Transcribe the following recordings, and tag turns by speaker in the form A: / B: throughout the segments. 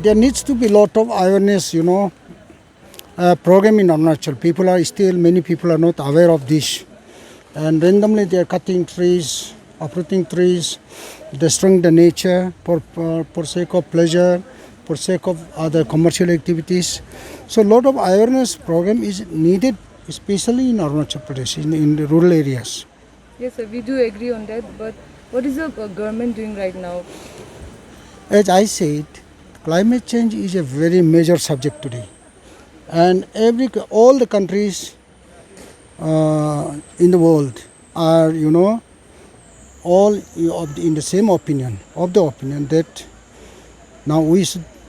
A: there needs to be a lot of awareness, program in Arunachal. Many people are not aware of this. And randomly they are cutting trees, uprooting trees, destroying the nature for sake of pleasure, for sake of other commercial activities. So a lot of awareness program is needed, especially in Arunachal Pradesh, in the rural areas.
B: Yes, sir, we do agree on that. But what is the government doing right now?
A: As I said, climate change is a very major subject today. And all the countries in the world are, all in the same opinion, that now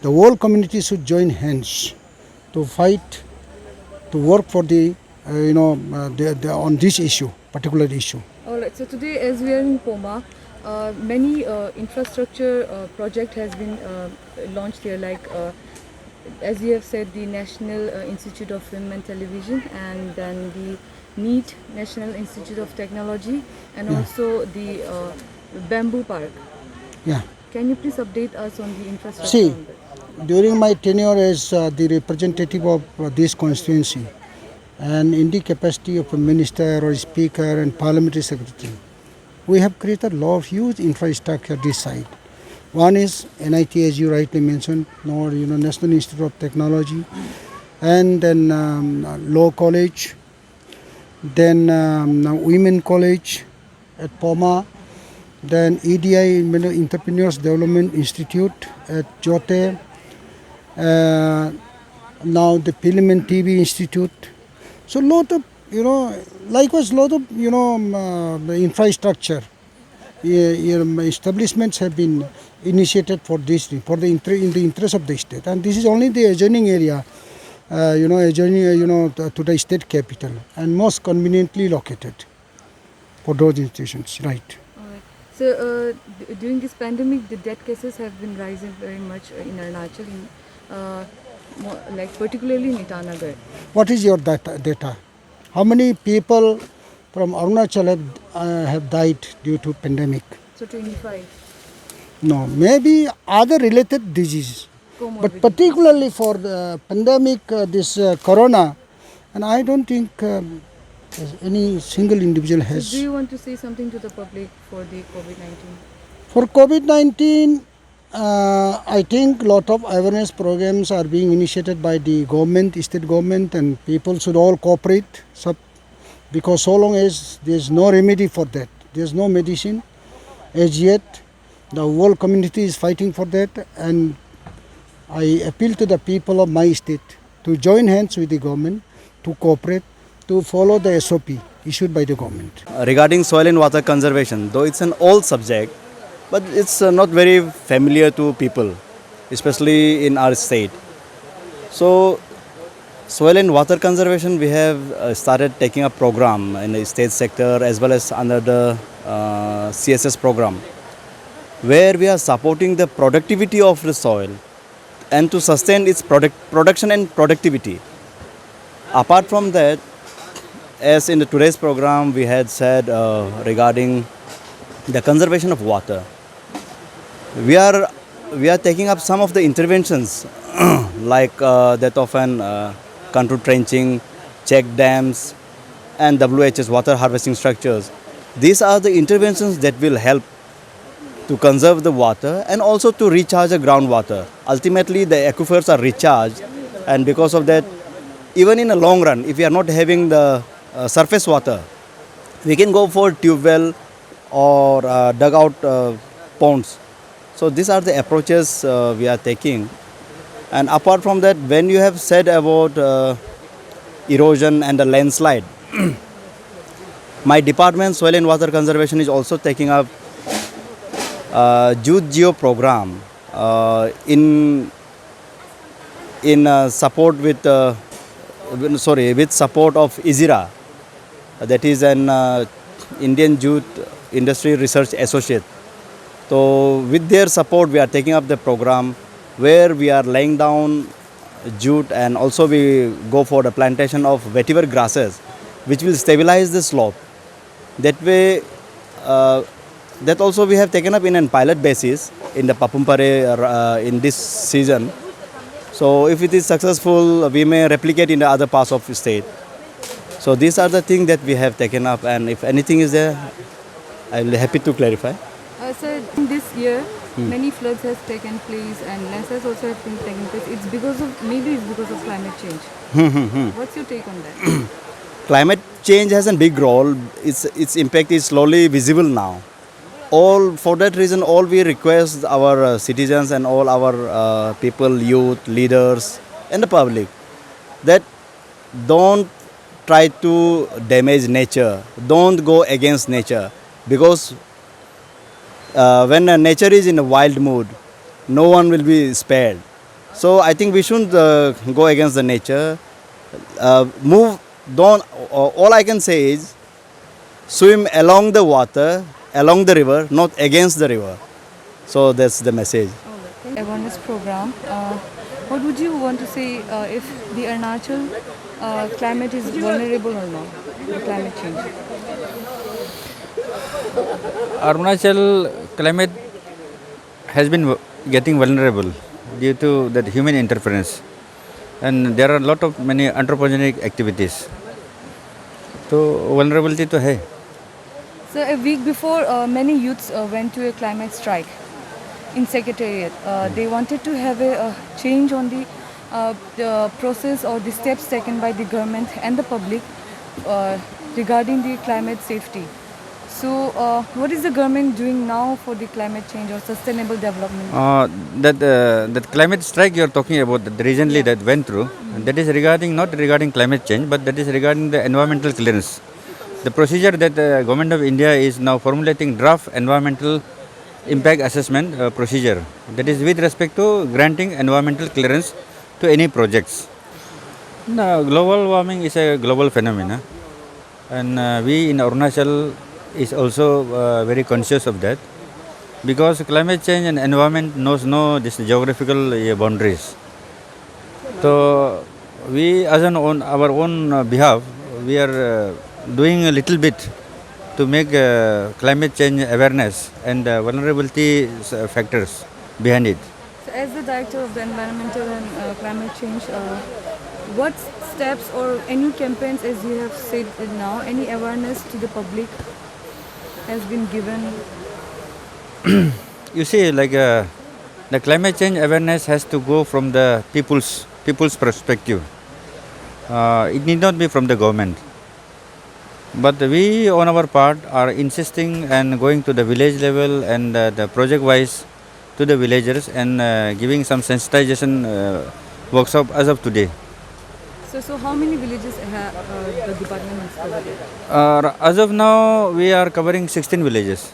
A: the whole community should join hands to fight, to work for on this particular issue.
B: All right. So today, as we are in Poma, many infrastructure project has been launched here, like as you have said, the National Institute of Film and Television, and then the NEET, National Institute of Technology, and also the Bamboo Park.
A: Yeah.
B: Can you please update us on the infrastructure?
A: See, during my tenure as the representative of this constituency, and in the capacity of a minister or speaker and parliamentary secretary, we have created a lot of huge infrastructure this side. One is NIT, as you rightly mentioned, National Institute of Technology, and then Law College, then Women College at Poma, then EDI, Entrepreneurs Development Institute at Jote, now the Film and TV Institute. So lot of, likewise lot of, the infrastructure establishments have been initiated for this, in the interest of the state. And this is only the adjoining area, adjoining, to the state capital, and most conveniently located for those institutions, right.
B: So during this pandemic, the death cases have been rising very much in Arunachal, like particularly in Itanagar.
A: What is your data? How many people from Arunachal have died due to pandemic?
B: So 25.
A: No, maybe other related diseases. But particularly for the pandemic, this corona, and I don't think any single individual has.
B: So do you want to say something to the public for the COVID-19?
A: For COVID-19, I think a lot of awareness programs are being initiated by the government, state government, and people should all cooperate. Because so long as there is no remedy for that, there is no medicine as yet, the whole community is fighting for that, and I appeal to the people of my state to join hands with the government, to cooperate, to follow the SOP issued by the government.
C: Regarding soil and water conservation, though it's an old subject, but it's not very familiar to people, especially in our state. So, soil and water conservation, we have started taking a program in the state sector as well as under the CSS program, where we are supporting the productivity of the soil and to sustain its production and productivity. Apart from that, as in the today's program we had said regarding the conservation of water, we are taking up some of the interventions like that of an contour trenching, check dams, and WHS, water harvesting structures. These are the interventions that will help to conserve the water and also to recharge the groundwater. Ultimately, the aquifers are recharged, and because of that, even in a long run, if we are not having the surface water, we can go for tube well or dugout ponds. So these are the approaches we are taking. And apart from that, when you have said about erosion and the landslide, my department, Soil and Water Conservation, is also taking up Youth Geo program in support with support of ISIRA, that is an Indian Youth Industry Research Associate. So with their support, we are taking up the program where we are laying down jute, and also we go for the plantation of vetiver grasses, which will stabilize the slope. That way, that also we have taken up in a pilot basis, in the Papumpare in this season. So if it is successful, we may replicate in the other parts of the state. So these are the things that we have taken up, and if anything is there, I will be happy to clarify.
B: Sir, in this year, many floods has taken place and landslides also have been taken place. It's because of, maybe it's because of climate change. What's your take on that?
C: Climate change has a big role. Its impact is slowly visible now. For that reason, all we request our citizens and all our people, youth, leaders, and the public that don't try to damage nature. Don't go against nature, because when nature is in a wild mood, no one will be spared. So I think we shouldn't go against the nature. Move. Don't. All I can say is swim along the water, along the river, not against the river. So that's the message.
B: Awareness program. What would you want to say if the Arunachal climate is vulnerable or not? The climate change.
D: Arunachal climate has been getting vulnerable due to that human interference, and there are a lot of many anthropogenic activities. So vulnerability to hai.
B: So a week before, many youths went to a climate strike in Secretariat. They wanted to have a change on the process or the steps taken by the government and the public regarding the climate safety. So what is the government doing now for the climate change or sustainable development?
D: That climate strike you are talking about, that recently that went through, and that is regarding not regarding climate change, but that is regarding the environmental clearance. The procedure that the Government of India is now formulating draft environmental impact assessment procedure, that is with respect to granting environmental clearance to any projects. Now, global warming is a global phenomenon, and we in Arunachal is also very conscious of that, because climate change and environment knows no this geographical boundaries. So we as on our own behalf, we are doing a little bit to make climate change awareness and vulnerability factors behind it.
B: So as the Director of the Environmental and Climate Change, what steps or any campaigns, as you have said now, any awareness to the public has been given?
D: You see, like the climate change awareness has to go from the people's perspective. It need not be from the government. But we on our part are insisting and going to the village level and the project wise to the villagers and giving some sensitization workshop as of today.
B: So how many villages have the department has covered?
D: As of now, we are covering 16 villages.